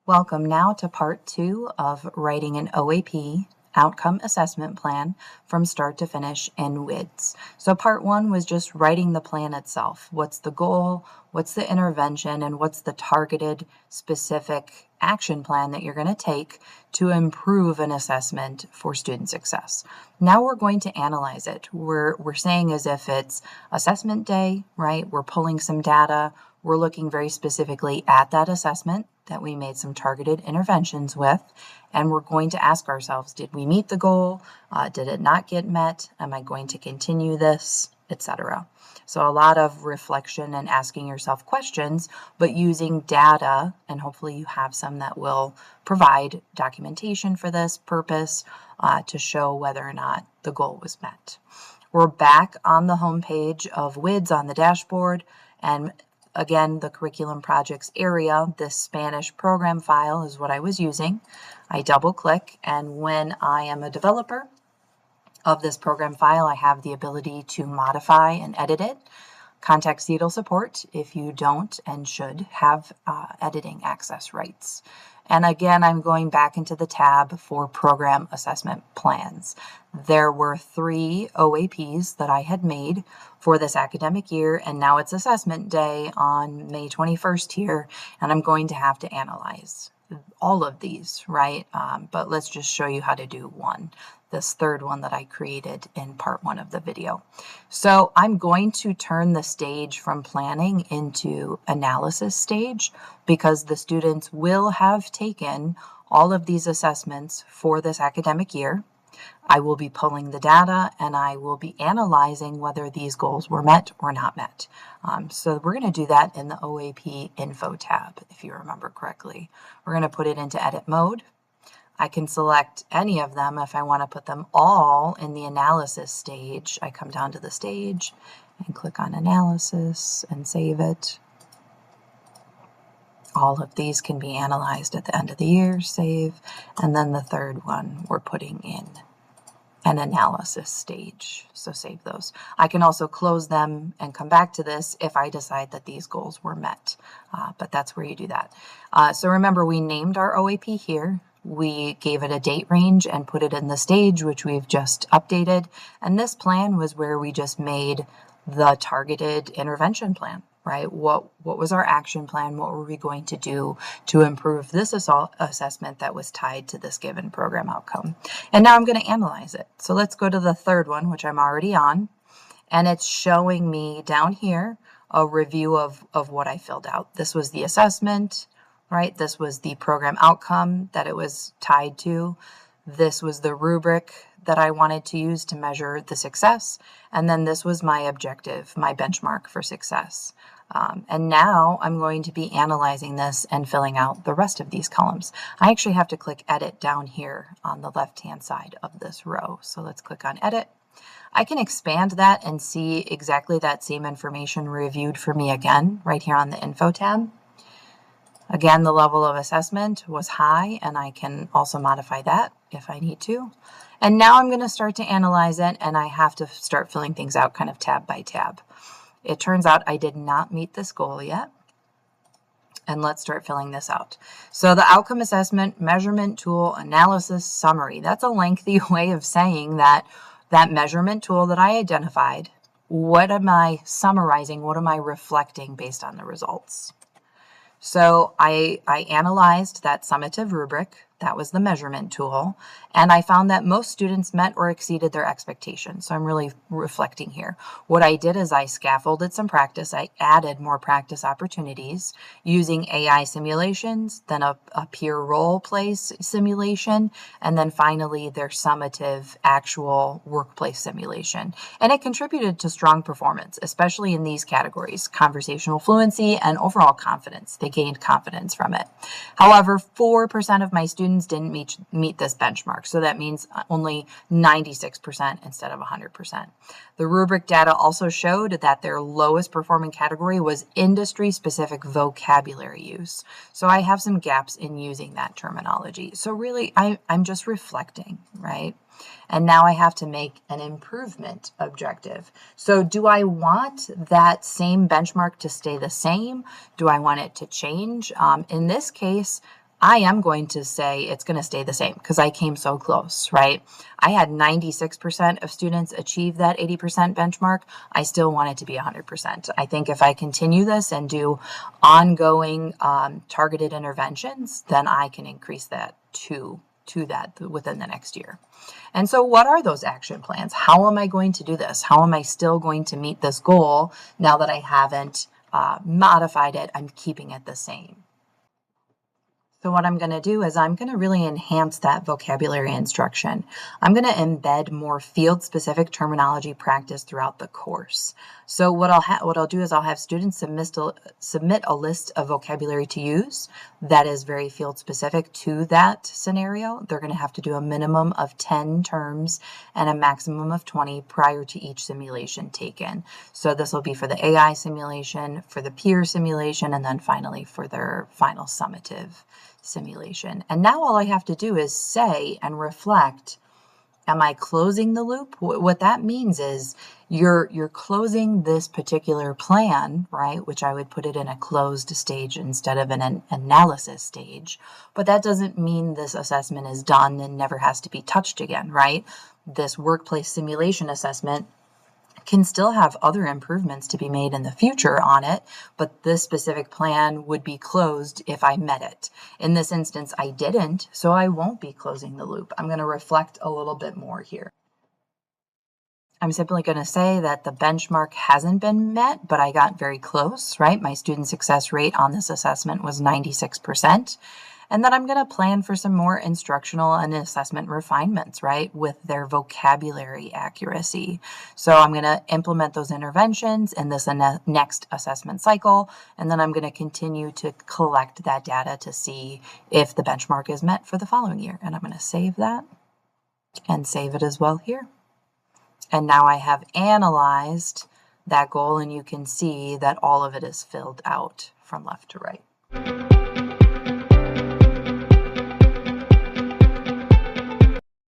Welcome now to part 2 of writing an OAP, outcome assessment plan, from start to finish in WIDS. So part 1 was just writing the plan itself. What's the goal, what's the intervention, and what's the targeted specific action plan that you're going to take to improve an assessment for student success. Now we're going to analyze it. We're saying as if it's assessment day, right? We're pulling some data. We're looking very specifically at that assessment that we made some targeted interventions with, and we're going to ask ourselves, did we meet the goal? Did it not get met? Am I going to continue this, etc.? So a lot of reflection and asking yourself questions, but using data, and hopefully you have some that will provide documentation for this purpose to show whether or not the goal was met. We're back on the home page of WIDS on the dashboard, and again, the curriculum projects area, this Spanish program file is what I was using. I double click, and when I am a developer of this program file, I have the ability to modify and edit it. Contact CETL support if you don't and should have editing access rights. And again, I'm going back into the tab for program assessment plans. There were 3 OAPs that I had made for this academic year, and now it's assessment day on May 21st here, and I'm going to have to analyze all of these, right? But let's just show you how to do one, this third one that I created in part 1 of the video. So I'm going to turn the stage from planning into analysis stage because the students will have taken all of these assessments for this academic year. I will be pulling the data and I will be analyzing whether these goals were met or not met. So we're going to do that in the OAP info tab, if you remember correctly. We're going to put it into edit mode. I can select any of them if I want to put them all in the analysis stage. I come down to the stage and click on analysis and save it. All of these can be analyzed at the end of the year, save, and then the third one we're putting in an analysis stage, so save those. I can also close them and come back to this if I decide that these goals were met, but that's where you do that. So remember, we named our OAP here. We gave it a date range and put it in the stage, which we've just updated, and this plan was where we just made the targeted intervention plan. Right? What was our action plan? What were we going to do to improve this assessment that was tied to this given program outcome? And now I'm going to analyze it. So let's go to the third one, which I'm already on. And it's showing me down here a review of what I filled out. This was the assessment, right? This was the program outcome that it was tied to. This was the rubric that I wanted to use to measure the success. And then this was my objective, my benchmark for success. And now I'm going to be analyzing this and filling out the rest of these columns. I actually have to click edit down here on the left-hand side of this row. So let's click on edit. I can expand that and see exactly that same information reviewed for me again right here on the info tab. Again, the level of assessment was high, and I can also modify that if I need to. And now I'm going to start to analyze it, and I have to start filling things out kind of tab by tab. It turns out I did not meet this goal yet. And let's start filling this out. So the outcome assessment, measurement tool, analysis, summary. That's a lengthy way of saying that measurement tool that I identified, what am I summarizing? What am I reflecting based on the results? So I analyzed that summative rubric, that was the measurement tool, and I found that most students met or exceeded their expectations. So I'm really reflecting here. What I did is I scaffolded some practice. I added more practice opportunities using AI simulations, then a peer role play simulation, and then finally their summative actual workplace simulation. And it contributed to strong performance, especially in these categories, conversational fluency and overall confidence. They gained confidence from it. However, 4% of my students didn't meet this benchmark. So that means only 96% instead of 100%. The rubric data also showed that their lowest performing category was industry-specific vocabulary use. So I have some gaps in using that terminology. So really, I'm just reflecting, right? And now I have to make an improvement objective. So do I want that same benchmark to stay the same? Do I want it to change? In this case, I am going to say it's going to stay the same because I came so close, right? I had 96% of students achieve that 80% benchmark. I still want it to be 100%. I think if I continue this and do ongoing targeted interventions, then I can increase that to that within the next year. And so what are those action plans? How am I going to do this? How am I still going to meet this goal now that I haven't modified it? I'm keeping it the same. So what I'm going to do is I'm going to really enhance that vocabulary instruction. I'm going to embed more field-specific terminology practice throughout the course. So what I'll do is I'll have students submit a list of vocabulary to use that is very field-specific to that scenario. They're going to have to do a minimum of 10 terms and a maximum of 20 prior to each simulation taken. So this will be for the AI simulation, for the peer simulation, and then finally for their final summative simulation. And now all I have to do is say and reflect, am I closing the loop? What that means is you're closing this particular plan, right? Which I would put it in a closed stage instead of an analysis stage. But that doesn't mean this assessment is done and never has to be touched again, right? This workplace simulation assessment can still have other improvements to be made in the future on it, but this specific plan would be closed if I met it. In this instance, I didn't, so I won't be closing the loop. I'm going to reflect a little bit more here. I'm simply going to say that the benchmark hasn't been met, but I got very close, right? My student success rate on this assessment was 96%. And then I'm going to plan for some more instructional and assessment refinements, right, with their vocabulary accuracy. So I'm going to implement those interventions in this next assessment cycle, and then I'm going to continue to collect that data to see if the benchmark is met for the following year. And I'm going to save that and save it as well here. And now I have analyzed that goal, and you can see that all of it is filled out from left to right.